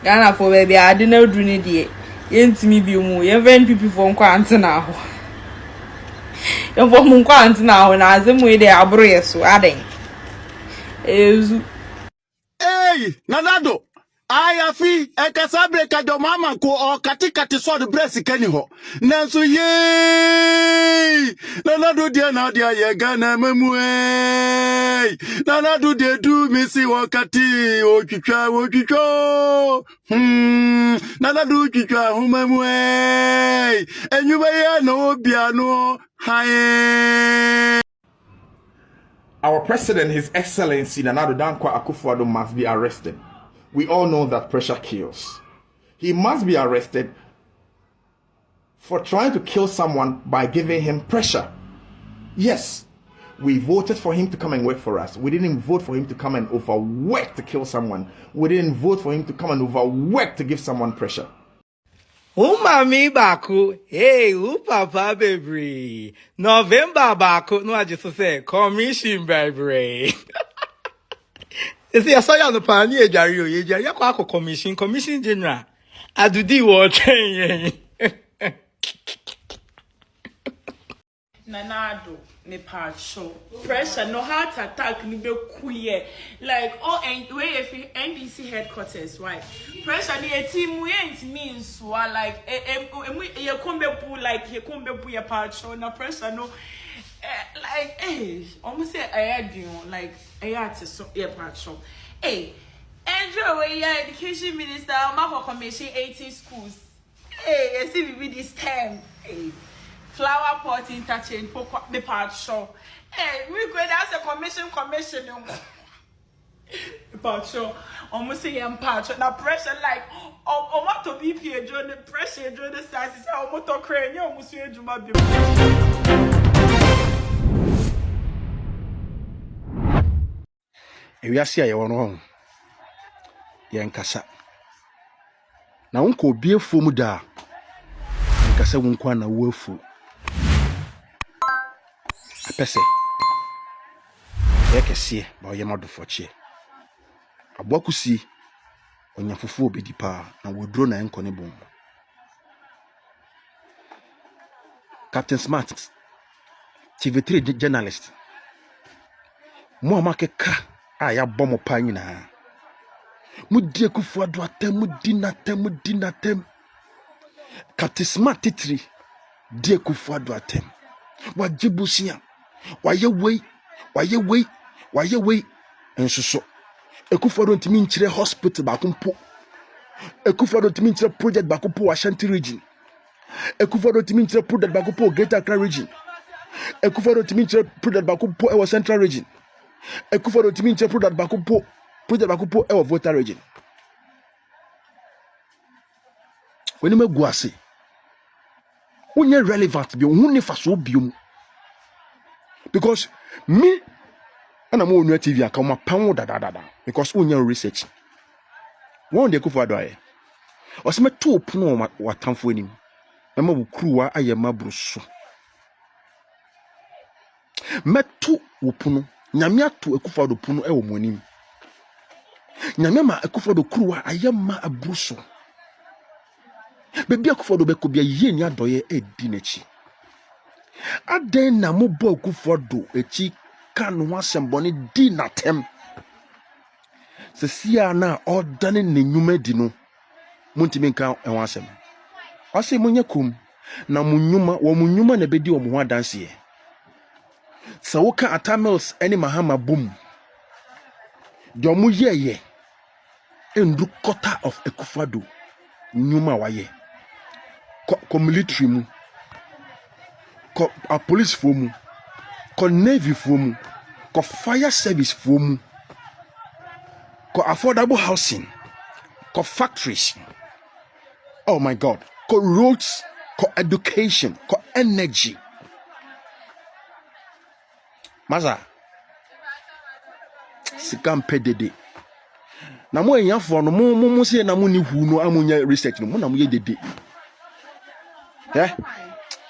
Ghana for baby I didn't do need it. Yent me be mu. You even people from Quantana. You from Quantana when I them way they abroad so adding. Hey, Nanado. I afi ekasabre kado mama ko o katikati so de breast kani ho. Nanso ye. Nanado dia na dia ye Ghana mamu eh. Nanado de du misi wakati o twitwa. Nanado twitwa humamu eh. Enyuba ye no bia no hae. Our president, His Excellency Nana Addo Dankwa Akufo-Addo, must be arrested. We all know that pressure kills. He must be arrested for trying to kill someone by giving him pressure. Yes, we voted for him to come and work for us. We didn't vote for him to come and overwork to kill someone. We didn't vote for him to come and overwork to give someone pressure. Mami baku, hey, papa baby. November baku, no, I just say, commission baby. You see, I saw you on the pioneer, Jario, you commission general. I do the watching. Nanado, me part show. Pressure, no heart attack, ni be kuye. Like, oh, and where if NDC headquarters, why? Pressure, the team we ain't means, like, you come be pull, like, you come be pull your part show, no pressure, no. Like, hey, almost say I had you, like, I had to so your part show. Hey, Andrew, your education minister, I'm commission 18 schools. Hey, you see me this time. Hey. Flower pot interchange for the part show. Hey, we go that's a commission. The part show. Almost say part show. Now pressure like what to be here during the pressure during the size is how much to crane. You almost say you might be. We are see you wrong. Yankasa. Na unko bie fomu da. Yankasa unko na wofu. Apese. Yekese ba oyema do foche. Abokusi onyafufu obedi pa na wodro na enko ne bom. Captain Smart TV3 journalist. Mo amakeka ya bomo pa nyina. Mudi Akufo-Addo atem mudi natem. Captain Smart titri di Akufo-Addo atem. Wajibusia waye wei ensoso Akufo-Addo ntimi nkyire hospital bakumpo. Akufo-Addo ntimi nkyire project bakumpo Ashanti region. Akufo-Addo ntimi nkyire project bakumpo Greater Accra region. Akufo-Addo ntimi nkyire project bakumpo ewo Central region. Akufo-Addo ntimi nkyire project bakumpo ewo Volta region. When you go ase unye relevant bi ohun fa so biom because me and I'm on your TV account my pound da because unye research one dey Akufo-Addo aye o se me to pono watamfo anim na ma wukruwa aye mabruso meto wopono nyame ato Akufo-Addo pono e wo monim nyame ma Akufo-Addo kruwa aye ma abruso Baby Akufo-Addo be ko bia ye ni adoye edi nachi. Aden na mo bo Akufo-Addo echi kan ho asembone di natem. Se sia na odane ne nyuma di no. Muntimi nka enwa asem. Ase munya kum na munyuma wo munyuma na bedi wo ho adanse ye. Se wo ka Atamils eni Mahama boom. Do mu ye endu quarter of Akufo-Addo nyuma waye. Ko military mu ko a police for mu ko navy for mu ko fire service for mu ko affordable housing ko factories, oh my god, ko roads, ko education, ko energy. Maza sikam pedede na mo enyafo no mo se na mo ni hu no amunya research no mo na mo ye dede.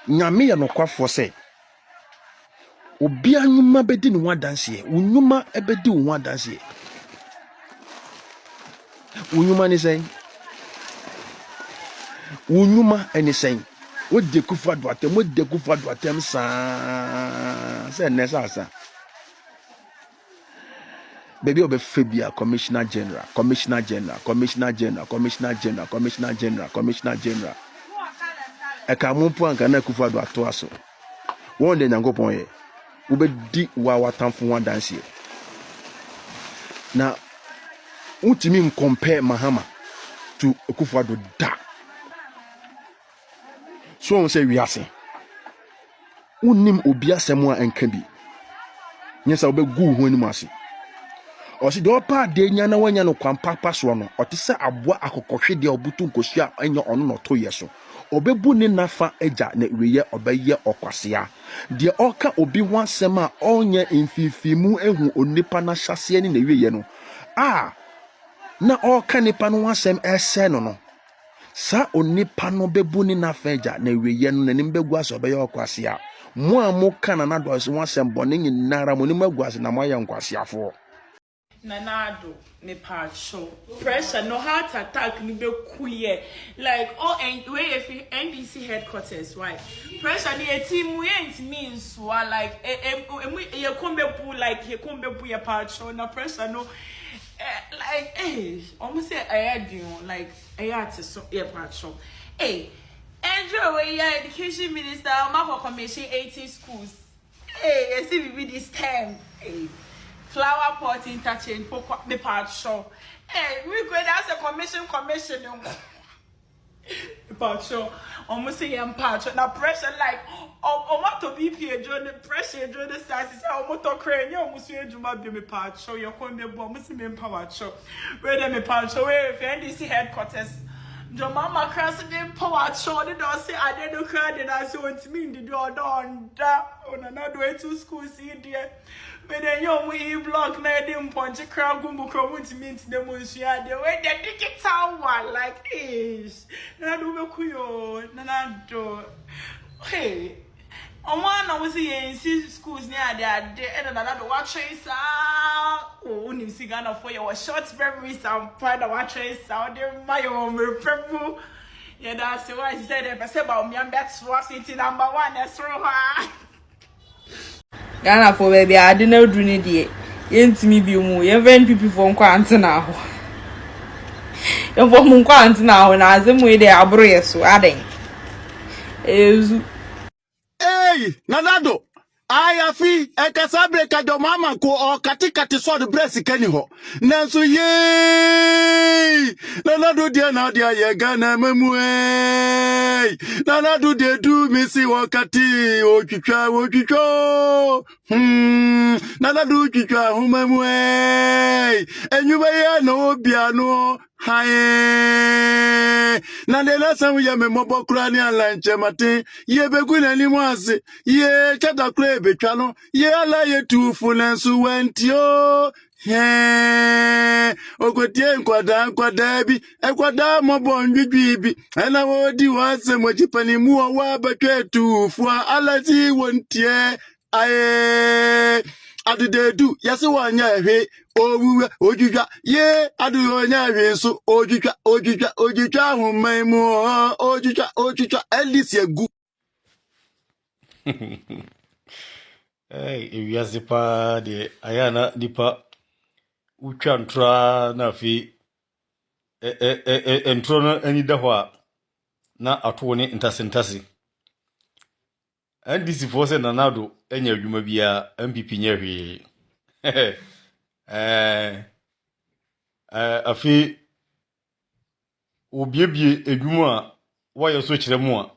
Nyame ya nokwafo se obi anyuma bedi ni wadanse unyuma ebedi wo wadanse unyuma ni say Unyuma anything. What the Kufa do atem, what the Kufa do atem, say Nessa. Baby obe Fabia, Commissioner General, Commissioner General, Commissioner General, Commissioner General, Commissioner General, Commissioner General. Eka mumpu ankana Kufa do ato aso. One day Nyankopon ye. Ube di wa watamfu wan dance ye. Na untimi compare Mahama to Kufa do da. So on say we ase. Unim obi asemo a enka bi. Nyesa obe gu ho anim ase. O si do pa de nya na wanya no kwampapa so no. O te se aboa akokɔhwe de obutu nkosia anya ono no to ye so. Obebu ni nafa eja na weye obeye okwasea. De oka obi wansem a onye mfifimu ehu onipa na hyase ni na weye no. Na oka nipa no wansem ese no no. Sa onipa no bebu ni nafa eja na weye no nanim begu aso obeye okwasea. Mo a mo kana na do so wansem bone nyinara mo ni magwase na mo ye nkwaseafo. Nanado me part show pressure no heart attack ni be kuye like and where if NDC headquarters why pressure ni a team we ain't means like you come be like you come be your part show na pressure no like almost say I do like I had to so your part show Andrew we education minister Mahama commission 18 schools you see we this time flower pot interchange for me part show. We go that's a commission part show. Almost say part show. Now pressure like what to be here during the pressure during the size is almost to crane. You almost say you might be me part show. You're going to be almost me power show. Where them me part show. Where if NDC headquarters. Your mama crossing the power show. They don't say I didn't cry. Then I say what's mean the door on that on another way to school. See there. But then you block na dem punch crowd gumbo crowd to meet them musia the way the digital one like is na do be kuyo na do hey I was in schools near there and another watching oh nim sigana for your short memories and find a watching sound my own purple yeah that's why I said about me and that's what's it number 1 that's right Ghana for baby, I didn't know do need it. Yentimi bi mu, ye ven people for nkwante na ho. Ye for mu nkwante na ho na azem we dey abro ye so aden. Ezu. Hey, Nanado. Ayafi ekasabre kado mama ko o katikati so de bresi kani ho. Nanso ye. Nanado dia na dia ye Ghana mamu eh. Nanado de du misi wakati o twitwa. Nanado twitwa humamu eh. Enyuba ya no bia no. Haye Nandela samu ya memobo kurani alanche mate ye beguna ni mwase ye chata kure betwano ye ala ye tufu nansu wentio he okotie nkwada bi ekwada mobo ndwidwi ena wodi wase mojipani muwa wa betwe tufu ala si wontie aye adudedu yase wanya hwe owuwe ojujwa ye adu onya hwe so ojujwa ahumaimu ojujwa elisi egu ewiase pa de ayana nipa utwa ntra na fi entro no ani da ho a na ato ne ntasentase NDC force Nanado enya adwuma bia MPP nya hwe afi obiebie adwuma wa yo so kire mu a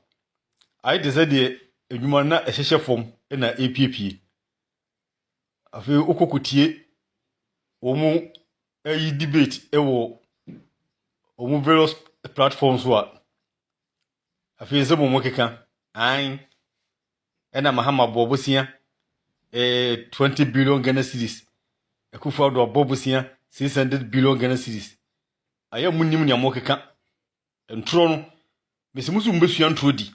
ai de se de adwuma na ehehye fom na APP afi okokotie omu ayi debate ewo omu various platforms wa afi ze mo keka ai ena Mahama bobosia 20 billion Ghana cedis ekufa do bobosia 600 billion Ghana cedis aya munim nya mo keka entro no mesimusu mbesua ntro di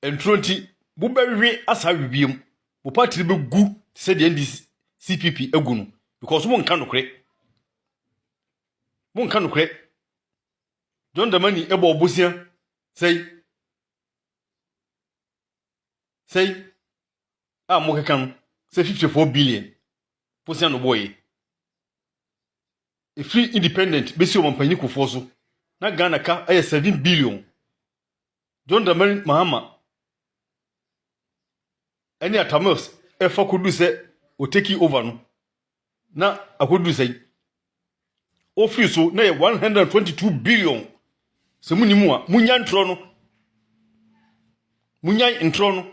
entro nti bu bewe asa wibiem bu party be gu se de NDC CPP egu no because mo nka nokre John Damani ebo obosia Say, I'm working, say 54 billion. Pussy no boy. A free independent, Bessie on Panico Fosso. Na Ghana ka 7 billion. John the Mahama. Any atamus, if I could do say, or take you over no. Na I could do say. Office so na 122 billion. Se munimua, munyan trono. Munyan in trono.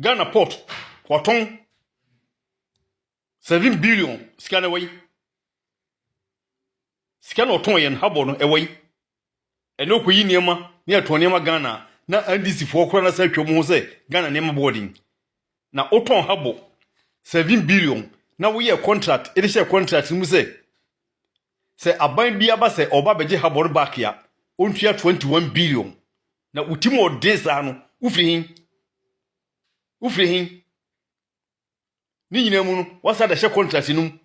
Ghana port, Waton 7 billion, scan away. Scan or Toyan Habon away. And no Queen Yama, near Tonyama Ghana, na NDC for Krana Circle Mose, Ghana Nema boarding. Now Oton Habo 7 billion. Now we a contract, it is a contract, Muse. Say a bind be abase or Babaji Habor back ya, untia 21 billion. Now Utimo Desano, Ufrihin. Ni nyinamu what's that the contract inum?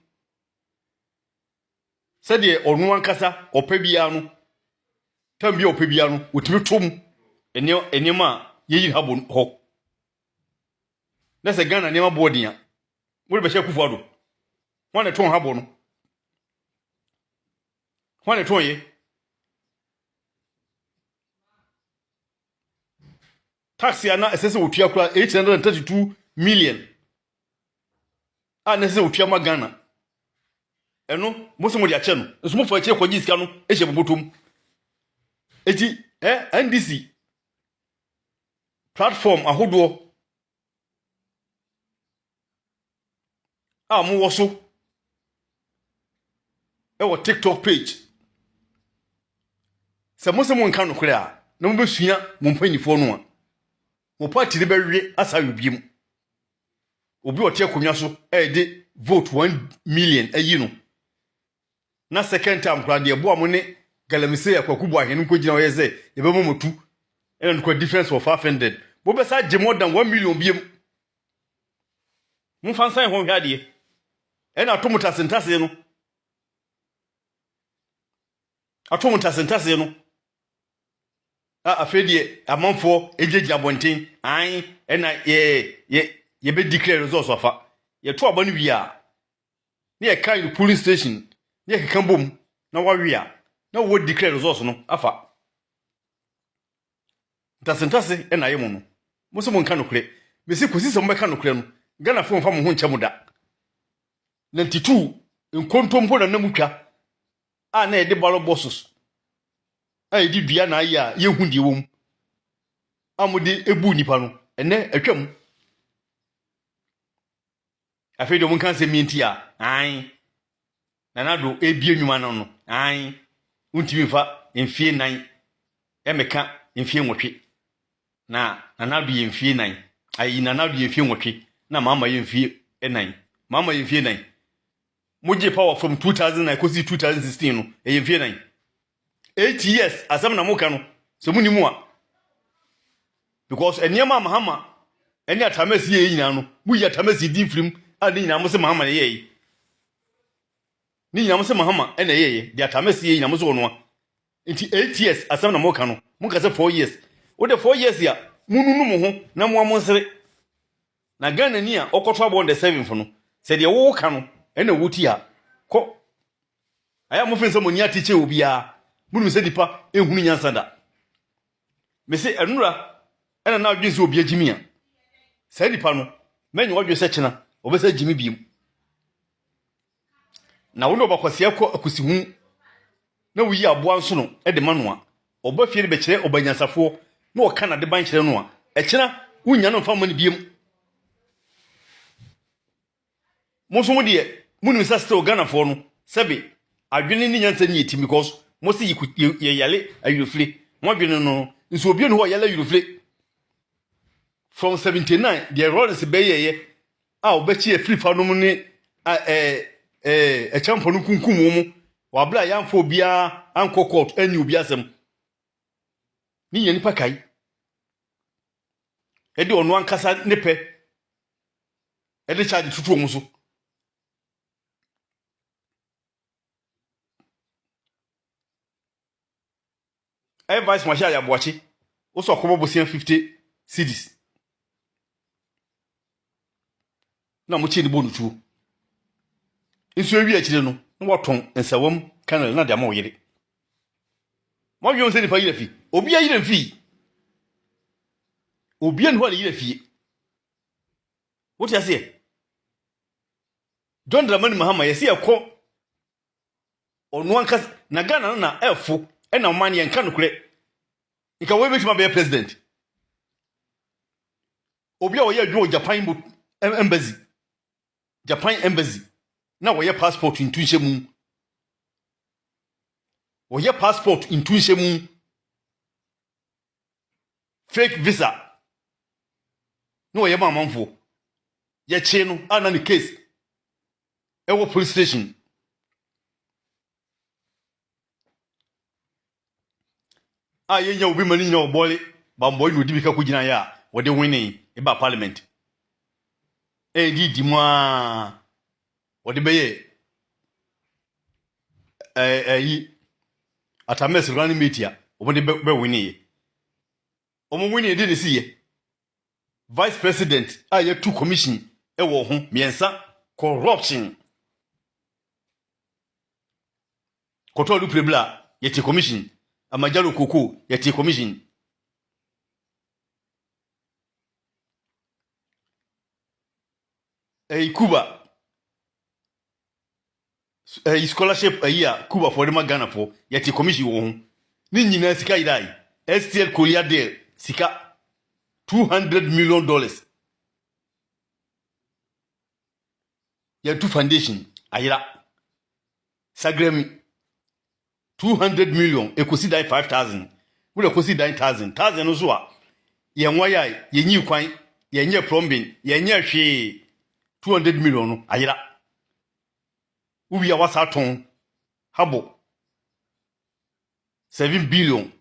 Said ye or no one casa or pebiano. Tambi or pebiano, utimi tum, and your ma ye habun ho. That's a gun and never boarding. What be shaku for? One a ton habon. One a ton ye. Taxi ana assessing with 832 million. Nese otuama Ghana eno mo dia che no so mo fa che kwaji sika no e che bobotom eti NDC platform ahodo mo wo so e wo TikTok page se mo nka no kure a na mo besua mo mpanifo no a mo party de bewe asa yobiem obi ote akonwa so de vote 1 million no na second time kra de ebo amone galamise yakwakubu ahenu kogina o yeze ye be momotu ena no difference of 500 bo be sa je more than 1 million biem mu fansan ho hwade ena atomuta sentase no afedie amanfo ejeji abonten an ena ye be declare results afa ye to abani wi a na ye kai the police station na ye kan bom na wa wi a na wo declare results no afa tasentase ena ye mu no mo so mo nka no kure me se kosi se mo be ka no kure no Ghana fo mfa mo ho nkyem da 92 nkontompo na namutwa a na ye de balo bosses a ye di dua na ayi a ye hu die wom amode ebu nipa no ene atwam afedo mun kan se mienti a an nanado ebie nwuma no no an untimi fa mfie nan emeka mfie nwotwe na nanado ye mfie nan ayi nanado ye mfie nwotwe na mama ye mfie nan mama ye mfie nan moje power from 2009 kosi 2016 no ye mfie nan 8 years asam na muka no so munimu a because eniema Mahama eni atamasi ye nyina no mu ya atamasi di mfrim a ni nyina mo se Mahama ye yi ni nyina mo se Mahama ena ye yi di atamasi ye nyina mo so no nti 8 years asam na muka no muka se 4 years o de 4 years ya mununu mo ho na mo amonsere na Ghana ni a okoto abo on the 7th no se de wo ka no ena wuti a ko aya mo fense mo ni atiche obi a munu se dipa ehunu nyansanda me se enura ena na adwinse obi agimi a se dipa no menye wadwe se kyena obesa gimi biem na wo no bakwase akusi hu na wuyi aboa nso no de mano a oba fie be kyere obanyansafo na o kana de ban kyere no a kyena wunya no mfa mani biem mo so mo de munu sa still Ghana for no sebe adwene ni nyansa ni yeti because mo se ye yale ayurofle mo adwene no nso obi no ho yale ayurofle from 79 the Rollins be ye a obechi e free fa no mu ni champion no kunkum mu wa bla ya mfo bia anko court ani obi asem ni nya nipa kai e de ono ankasa ne pe e de charge tutu mu so vice marshal ya boachi also kobo bosia 50 cedis na mo chi ni bonu tuo nso wi akire no na waton nsawam kanal na de ma oyire mo wi on se ni pa yire fi obi ayire fi obi an ho yire fi what you say John Dramani Mahama yesi ekọ onu anka na Ghana na efo e na man ye nka nokure nka we betuma be president obi a wo ye adwo Japan embassy na wo ye passport into nhemu wo ye passport into nhemu fake visa no ye mamanfo ye che no ana ni case ewo police station ye nya obi mani nya obole bamboy no dibika ko gina ya wo de winning e ba parliament di mwa wo de beye yi atames running media wo de be winning omo winning de si ye vice president ye two commission ewo ho miensa corruption Kotolu Prebla, yeti commission. Amajalo Koko, yeti commission. Cuba. Scholarship year, Cuba for the Ghana for, yeti commission won. Nini na sika idai. STL Korea Deal, sika $200 million. Yetu foundation, ayira. Sagremi. 200 million ekosi dai 5000 we ekosi dai 1000 no so a ye nwaya ye nyi kwan ye nye plumbing ye nye hwe 200 million no ayira ubi ya wasa ton habo 7 billion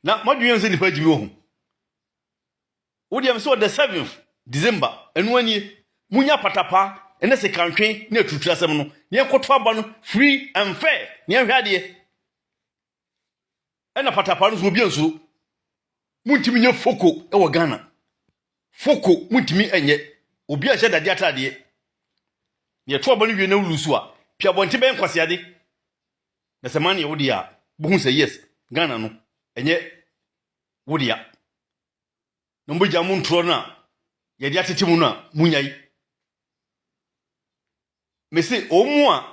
na madwen se nipa jimi ho wo dem so the 7th December enu ani munya patapa ene se kantwen na tutu asem no ne koto aba no free and fair ne hwade ena patapa no so bi ansuro muntimi nya foko e wo Ghana foko muntimi enye obi a hye dade atade ne to aba no wie na wulusu a pia bonte ben kwasiade na se man ye wodi a bohu se yes Ghana no enye wodi a no mboja mu ntro na ye de atete mu na munyai me say omu a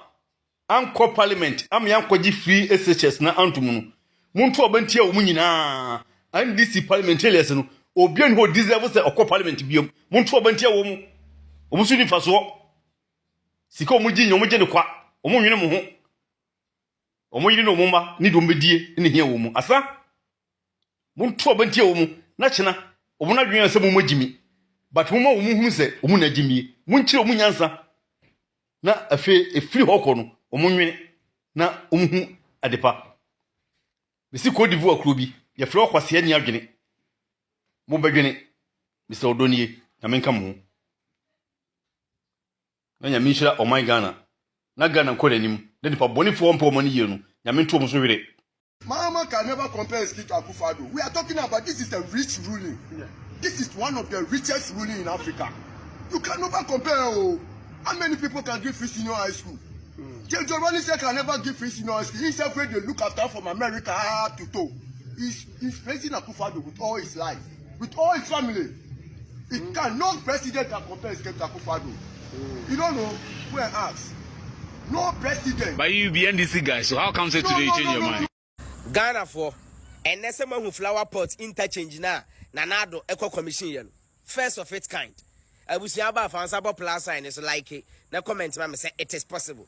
anko parliament am yankwaji free SHS na antum no muntu obantia omu nyina NDC parliamentarians no obian ho deserve say okọ parliament biom muntu obantia wo mu omu su ni faso sika omu gi nyomu gi ne kwa omu nwene mu ho omu yiri no mumba ni dom bedie ni hia wo mu asa muntu obantia wo mu na chena omu na dwen asem mu magimi but mu ma wo mu hu se omu na gimi munchire omu nyansa na efiri hoko no omunwene na omhu adepa bisi Cote d'Ivoire krobi ye fro kwase ani adwene mo badwene Mr. Odonie na menka mo na nya minhira oman Ghana na Ghana ko danim de nipa bonifo mpo mo ne ye no nya mento mo so were Mahama can never compare his to Akufo-Addo. We are talking about this is a rich ruling. Yeah. This is one of the richest ruling in Africa. You can never compare. Oh. How many people can give free senior high school? James Jordan said can never give free senior high school. He's afraid they look after from America to toe. He's praising Akufo-Addo with all his life, with all his family. It can no president can compare his case to Akufo-Addo. You don't know who I ask. No president. But you be NDC guy, so how come say today you change your mind? Ghana for and nesema who flower pot interchange na Addo eco commission yen. First of its kind. I wish you about Fansabo Plaza and it's like it. Na comment mama say it is possible.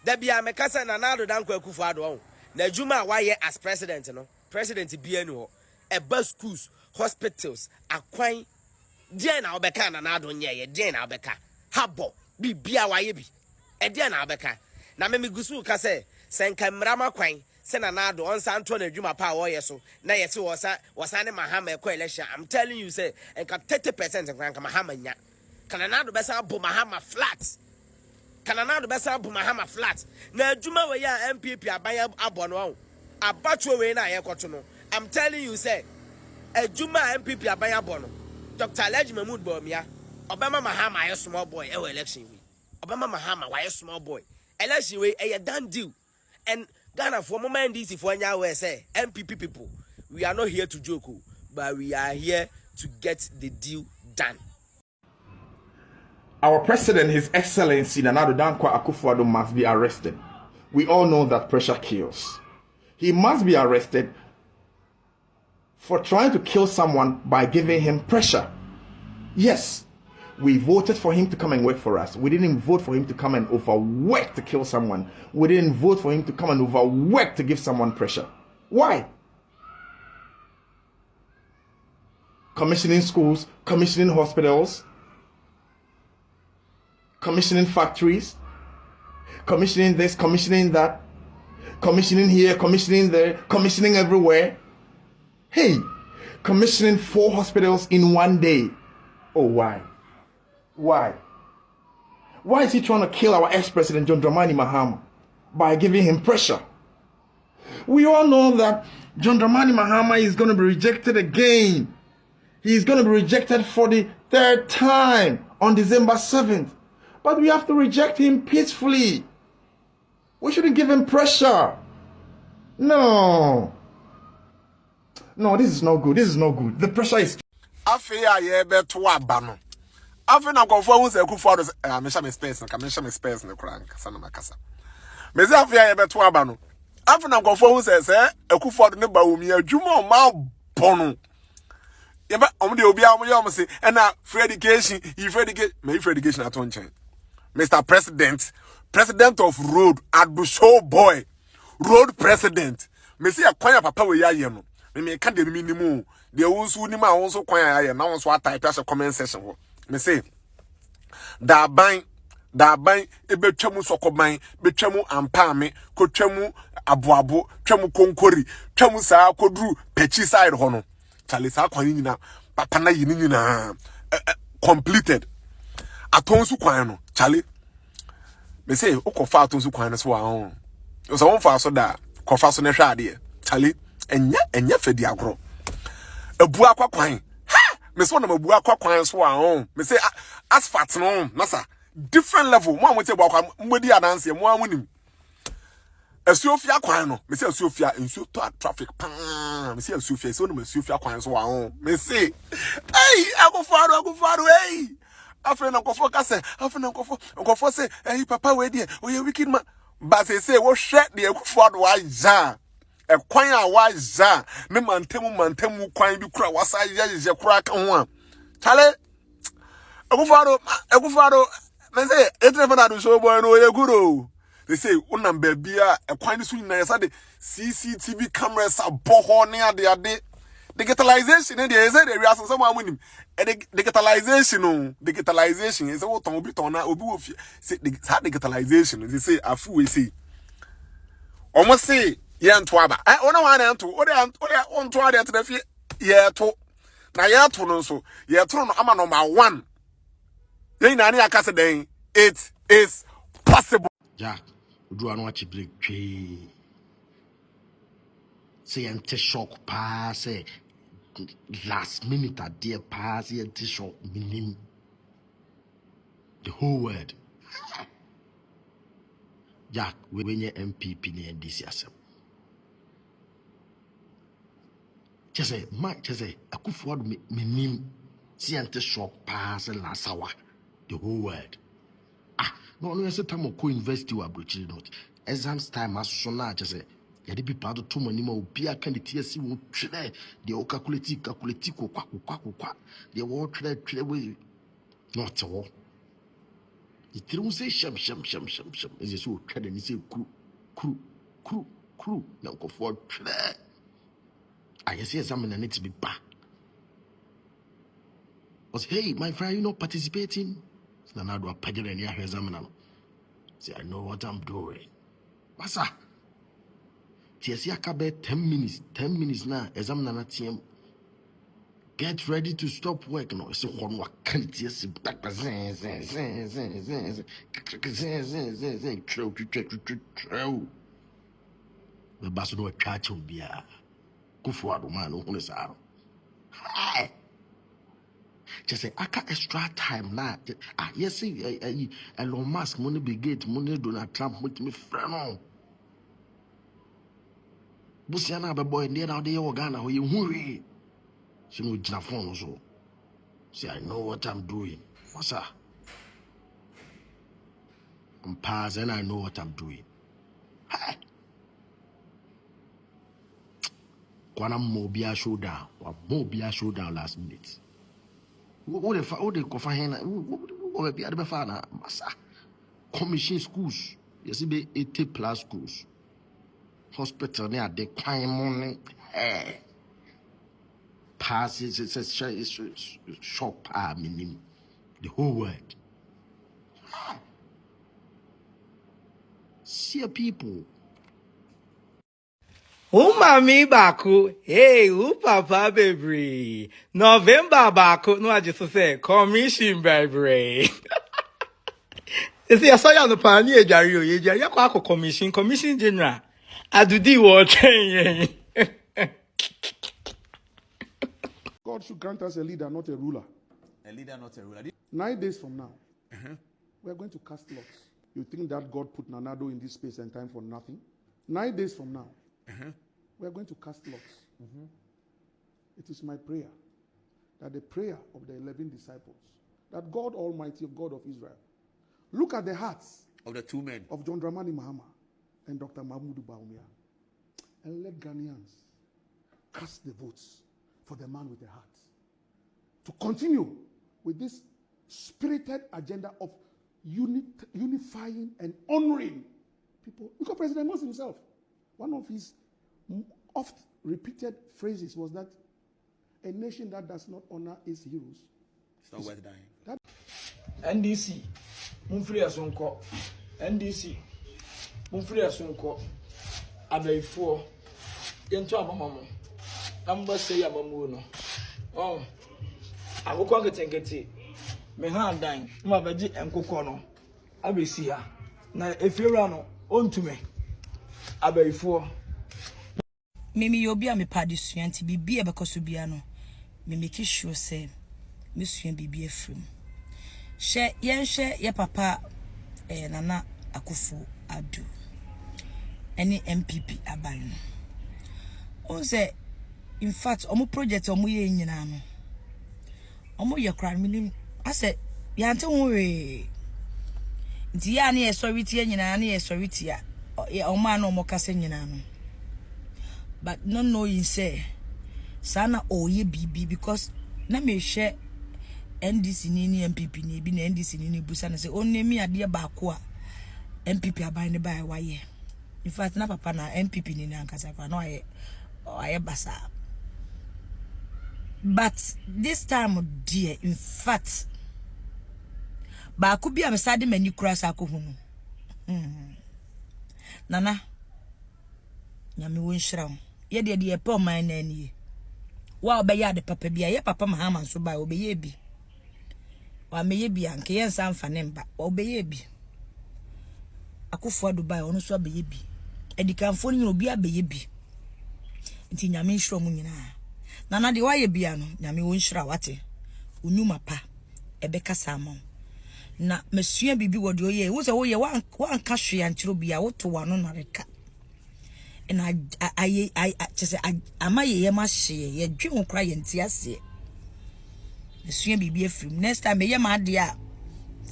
There be a mekasa Addo dan Akufo-Addo. Na Juma why as president no. President BNO. A bus schools, hospitals, akwan. Dia na obeka Addo nye dia na obeka. Habo bibia why bi. E dia na obeka. Na me gusu ka say senka mrama kwan. Se Addo on santo na dwuma pa wo yeso na yesi wosa ne Mahama ekọ election. I'm telling you say enka 30% nka Mahama nya kana Addo besa bo Mahama flat Kananado besa bu Mahama flat. Na adwuma we ya MPP abaya abono abatwo we na ye kwoto no. I'm telling you say adwuma MPP abaya abono. Dr. Alhaji Mahmood Bawumia Obama Mahama a small boy election we. Obama Mahama why small boy. Election we a done deal. And Ghana for moment this if one year we say MPP people we are not here to joke, but we are here to get the deal done. Our president, His Excellency Nana Addo Akufo-Addo, must be arrested. We all know that pressure kills. He must be arrested for trying to kill someone by giving him pressure. Yes, we voted for him to come and work for us. We didn't vote for him to come and overwork to kill someone. We didn't vote for him to come and overwork to give someone pressure. Why? Commissioning schools, commissioning hospitals, commissioning factories, commissioning this, commissioning that, commissioning here, commissioning there, commissioning everywhere. Hey, commissioning 4 hospitals in one day. Oh, why? Why? Why is he trying to kill our ex-president John Dramani Mahama by giving him pressure? We all know that John Dramani Mahama is going to be rejected again. He is going to be rejected for the 3rd time on December 7th. But we have to reject him peacefully. We shouldn't give him pressure. No. No, this is not good. This is not good. The pressure is... Afia ye beto abano. Afia na konfo hu se Akufo-Addo me sha me space na me sha me space na kura nkasa na makasa. Me se afia ye beto abano. Afia na konfo hu se Akufo-Addo ne Bawumia adwuma o ma bono. Ye ba omo de obi a omo ye omo se na free education, free education aton chen. Mr. President, President of Road, Addo show boy, Road President. Me see a kwanya papa we ya ye no. Me ka de minimum. The wonsu ni ma wonso kwanya ya ye na wonso atype as a comment section ho. Me say da ban ebetwamu sokoban, betwamu ampame, kotwamu aboabo, twamu konkori, twamu saa kodru pechi side ho no. Chale saa kwanya nyina papa na yi nyina completed. Atonsu kwan no chale me say ukofa atonsu kwan no so wa ho so won fa so da kofa so na hwa ade chale enya fedi agro abu akwa kwan ha me so na mabu akwa kwan so wa ho me say asphalt no nasa different level mo amote bu akwa mbodi adanse mo amunim asuofia kwan no me say asuofia ensuo to traffic pan me say asuofia so na asuofia kwan so wa ho me say hey Akufo-Addo hey afena nkofo kase afena nkofo say eh papa we dey oye wicked man but say wo hwe de Akufo-Addo wa ja e kwan a wa ja ne mantemu kwan bi kura wasa ye kura ka ho a chale Akufo-Addo me say Addo show boy no ye guru they say unam bia e kwan su nyina yesa de CCTV cameras aboho ne ade digitalization and there is a real someone winning. Digitalization is what on bit on obi of say digitalization. They say a fool we say. Almost say yan twaba. I ona one and two. On to other to the year to na year to no so year to no ama number 1. Yen na aka say den it is possible. Jack, do I watch break tree? Say ante shock pass say last minute a dear pass here shock minim the whole word. Jack, when your MPP near this yourself. Just say, Mike, just say, Akufo-Addo minim see ante shock pass last hour the whole word. No, say time of co-university or abroad not. Exams time as soon as just say. Yadi be part of 2 money more be a candidate will trade the calculate kwa the war trade way not all. It don't say sham is a so trade and say crew now go for trade. I say examine and need to be back. Was hey my friend, you not participating? Now do a pageant and your examiner. Say I know what I'm doing. Massa. TSC akabe 10 minutes now exam na TM Get ready to stop work. No, it's a one what can't just the basso no catch will be a Kufuado man who is out. Just say, I got extra time now. Yes, Elon Musk, money be gate, money Donald Trump, make me friend. Busiana, boy, near out the organa, who you worry. She no phone also. See, I know what I'm doing. What's that? I'm past and I know what I'm doing. Hey. Kwana Mobia showdown. Or Mobia showdown last minute. What if all the Kofahena? What be at the Bafana? Massa. Commission schools. Yes, it be 80+ schools. Hospital near the crime money. Hey. Passes, it's shop, meaning the whole world. See people. Mami baku, hey, papa baby. November baku, no I just say commission baby. You see, I saw you on the pioneer Jario, you are commission general. I do the watching. God should grant us a leader, not a ruler. A leader, not a ruler. 9 days from now, we are going to cast lots. You think that God put Nanado in this space and time for nothing? 9 days from now, we are going to cast lots. It is my prayer that the prayer of the 11 disciples, that God Almighty, God of Israel, look at the hearts of the 2 men of John Dramani Mahama and Dr. Mahmoud Bawumia, and let Ghanaians cast the votes for the man with the heart to continue with this spirited agenda of unifying and honoring people. Because President Moses himself, one of his oft repeated phrases was that a nation that does not honor its heroes it's not worth dying. NDC Mumfree Asonko NDC Mumfree Asonko Abaifo Yento Amamamo Amba say Amamu no oh akoko nketenkete me han dan ma baji enkoko no abesi ha na efiewura no ontume Abaifo Mimi yobi a me padi suanti bibi e bekoso bia no me make sure say me suan bibi afrim she ye papa nana akufo Addo any MPP aban no on say in fact omo project omo ye nyina no omo ye kra minim ase yante ho we nti ya na ye sorry tie nyina na ye sorry tie omo ana omo kase nyina no but no knowing say sana oye bibi because na me hwe NDC ni MPP ni bi na NDC ni busa na say onemi ade ba ko a MPP aban ne ba waye in fact na papa na MPP ni na ankasa kwa no aye basa but this time dear in fact ba ko bi am sade mani kura sa ko hunu nana nyame won hira ye de pe o man na ani wa obeya de papa bia ye papa Mahama so ba obeye bi wa meye bi anke ye nsa mfa ne mba obeye bi akufo Dubai ono so obeye bi edikanfo ni obi abeye bi nti nyame nhiro mu nyina nana de waye bia no nyame won hira wate onuma pa ebeka samo na mesua bibi wode oye wo se wo ye wan ka hwe ankyero bia wo to wano na reka na chese amaye ye ma hye ye dwe ho kra ye nti ase mesua bibi afrim next time ye ma de a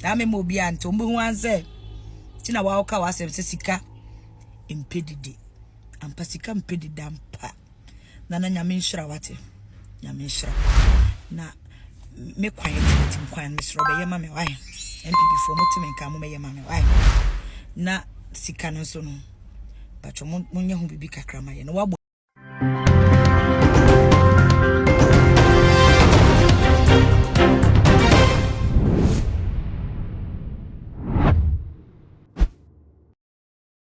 da me mo bia nto mbo hu anse tina wa ka wasem se sika impedide ampa sika impedide ampa nana nyame nhira wate nyame nhira na me kwan tim kwan misro be ye ma me why MPP for motim nka mo me ye ma me why na sika no so no patcho munye hu bibi kakra ma ye no